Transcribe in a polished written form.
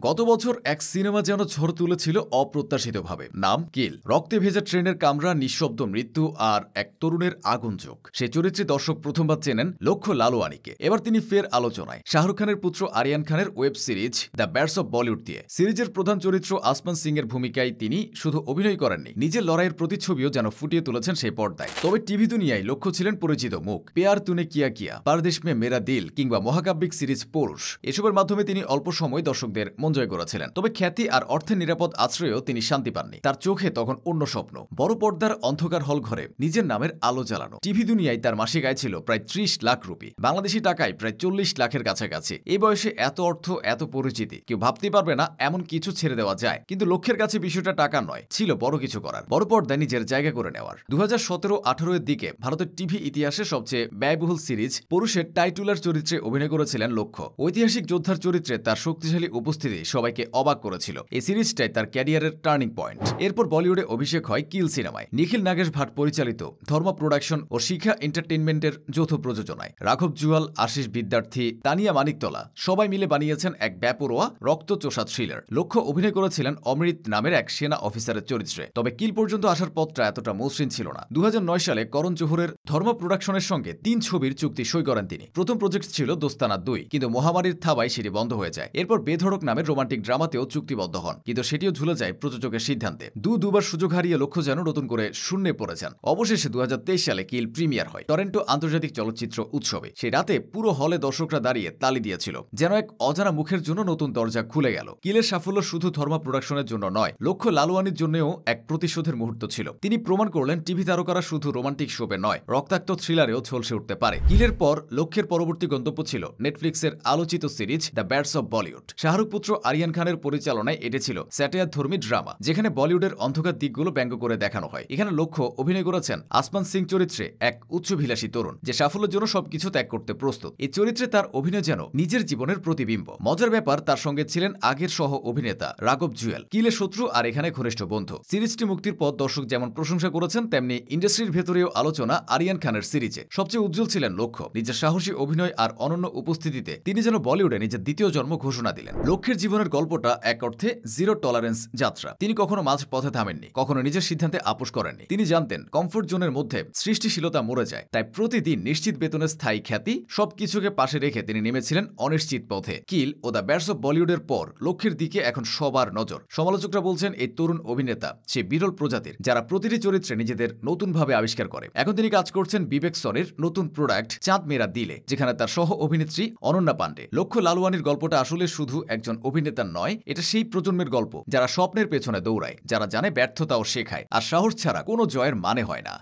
গত বছর এক সিনেমা যেন ঝড় তুলেছিল অপ্রত্যাশিতভাবে। নাম কিল। রক্তে ভেজা ট্রেনের কামরা, নিঃশব্দ মৃত্যু আর এক তরুণের আগুন চোখ। সেই চরিত্রে দর্শক প্রথমবার চেনেন লক্ষ্য লালওয়ানিকে। এবার তিনি ফের আলোচনায় শাহরুখ খানের পুত্র আরিয়ান খানের web series the bats of Bollywood দিয়ে। সিরিজের প্রধান চরিত্র আসমান সিং এর ভূমিকায় তিনি শুধু অভিনয় করেননি, নিজের লড়াইয়ের প্রতিচ্ছবিও যেন ফুটিয়ে তুলেছেন সেই পর্দায়। তবে টিভি দুনিয়ায় লক্ষ্য ছিলেন পরিচিত মুখ। পেয়ার তুনে কিয়া কিয়া, পারদেশ মে মেরা দিল কিংবা মহাকাব্যিক সিরিজ পুরুষ, এসবের মাধ্যমে তিনি অল্প সময় দর্শকদের মন জয় করেছিলেন। তবে খ্যাতি আর অর্থের নিরাপদ আশ্রয়েও তিনি শান্তি পাননি। তার চোখে তখন অন্য স্বপ্ন, বড় পর্দার অন্ধকার হল ঘরে নিজের নামের আলো জ্বালানো। টিভি দুনিয়ায় তার মাসিক আয় ছিল প্রায় 30 লাখ রুপি, বাংলাদেশি টাকায় প্রায় 40 লাখের কাছাকাছি। এই বয়সে এত অর্থ, এত পরিচিতি, কেউ ভাবতেই পারবে না এমন কিছু ছেড়ে দেওয়া যায়। কিন্তু লক্ষ্যের কাছে বিষয়টা টাকা নয়, ছিল বড় কিছু করার, বড় পর্দায় নিজের জায়গা করে নেওয়ার। 2017-18 এর দিকে ভারতের টিভি ইতিহাসে সবচেয়ে ব্যয়বহুল সিরিজ পুরুষের টাইটুলার চরিত্রে অভিনয় করেছিলেন লক্ষ্য। ঐতিহাসিক যোদ্ধার চরিত্রে তার শক্তিশালী উপস্থিতি সবাইকে অবাক করেছিল। এই সিরিজটাই তার ক্যারিয়ারের টার্নিং পয়েন্ট। এরপর বলিউডে অভিষেক হয় কিল সিনেমায়, নিখিল নাগেশ ভাট পরিচালিত, ধর্ম প্রোডাকশন ও শিখা এন্টারটেইনমেন্টের যৌথ প্রযোজনায়। রাঘব জুয়াল, আশিস বিদ্যার্থী, তানিয়া মানিকতলা সবাই মিলে বানিয়েছেন এক বেপরোয়া রক্তচোষা থ্রিলার। লক্ষ্য অভিনয় করেছিলেন অমৃত নামের এক সেনা অফিসারের চরিত্রে। তবে কিল পর্যন্ত আসার পথটা এতটা মসৃণ ছিল না। 2009 সালে করণ জোহরের ধর্ম প্রোডাকশনের সঙ্গে 3 ছবির চুক্তি সই করেন তিনি। প্রথম প্রজেক্ট ছিল দোস্তানা 2, কিন্তু মহামারীর থাবায় সেটি বন্ধ হয়ে যায়। এরপর বেধড়ক নামের রোমান্টিক ড্রামাতেও চুক্তিবদ্ধ হন, কিন্তু সেটিও ঝুলে যায় প্রযোজকের সিদ্ধান্তে। দুবার সুযোগ হারিয়ে লক্ষ্য যেন নতুন করে শূন্যে পড়েছেন। অবশেষে 2023 সালে কিল প্রিমিয়ার হয় টরন্টো আন্তর্জাতিক চলচ্চিত্র উৎসবে। সেই রাতে পুরো হলে দর্শকরা দাঁড়িয়ে তালি দিয়েছিল, যেন এক অজানা মুখের জন্য নতুন দরজা খুলে গেল। কিলের সাফল্য শুধু ধর্ম প্রোডাকশনের জন্য নয়, লক্ষ্য লালওয়ানির জন্যও এক প্রতিশোধের মুহূর্ত ছিল। তিনি প্রমাণ করলেন টিভি তারকারা শুধু রোমান্টিক শোবে নয়, রক্তাক্ত থ্রিলারেও ঝলসে উঠতে পারে। কিলের পর লক্ষ্যের পরবর্তী গন্তব্য ছিল নেটফ্লিক্সের আলোচিত series the bats of Bollywood. Shahrukh পুত্র আরিয়ান খানের পরিচালনায় এটি ছিল স্যাটায়ার ধর্মী ড্রামা, যেখানে বলিউডের অন্ধকার দিকগুলো ব্যঙ্গ করে দেখানো হয়। এখানে লক্ষ্য অভিনয় করেছেন আসমান সিং চরিত্রে এক উচ্চভিলাষী তরুণ, যে সাফল্যের জন্য সবকিছু ত্যাগ করতে প্রস্তুত। এই চরিত্রে তার অভিনয় যেন নিজের জীবনের প্রতিবিম্ব। মজার ব্যাপার, তার সঙ্গে ছিলেন আগের সহ অভিনেতা রাঘব জুয়াল, কিলের শত্রু আর এখানে ঘনিষ্ঠ বন্ধু। সিরিজটি মুক্তির পর দর্শক যেমন প্রশংসা করেছেন, তেমনি ইন্ডাস্ট্রির ভেতরেও আলোচনা আরিয়ান খানের সিরিজে। সবচেয়ে উজ্জ্বল ছিলেন লক্ষ্য। নিজের সাহসী অভিনয় আর অনন্য উপস্থিতিতে তিনি যেন বলিউডে নিজের দ্বিতীয় জন্ম ঘোষণা দিলেন। লক্ষ্যের জীবনের গল্পটা এক অর্থে জিরো টলারেন্স যাত্রা। তিনি কখনো মাঝ পথে থামেননি, কখনো নিজের সিদ্ধান্তে আপোষ করেননি। তিনি জানতেন কমফোর্ট জোনের মধ্যে সৃষ্টিশীলতা মরে যায়। তাই প্রতিদিন নিশ্চিত বেতনের স্থায়ী খ্যাতি সবকিছুকে পাশে রেখে তিনি নেমেছিলেন অনিশ্চিত পথে। কিল ও দ্য ব্যাটস অব বলিউডের পর লক্ষ্যের দিকে এখন সবার নজর। সমালোচকরা বলছেন এই তরুণ অভিনেতা সে বিরল প্রজাতির, যারা প্রতিটি চরিত্রে নিজেদের নতুনভাবে আবিষ্কার করে। এখন তিনি কাজ করছেন বিবেক সরের নতুন প্রোডাক্ট চাঁদ মেরা দিলে, যেখানে তার সহ অভিনেত্রী অনন্যা পান্ডে। লক্ষ্য লালওয়ানির গল্পটা আসলে শুধু একজন অভিনেতার নয়, এটা সেই প্রজন্মের গল্প যারা স্বপ্নের পেছনে দৌড়ায়, যারা জানে ব্যর্থতাও শেখায়, আর সাহস ছাড়া কোনো জয়ের মানে হয় না।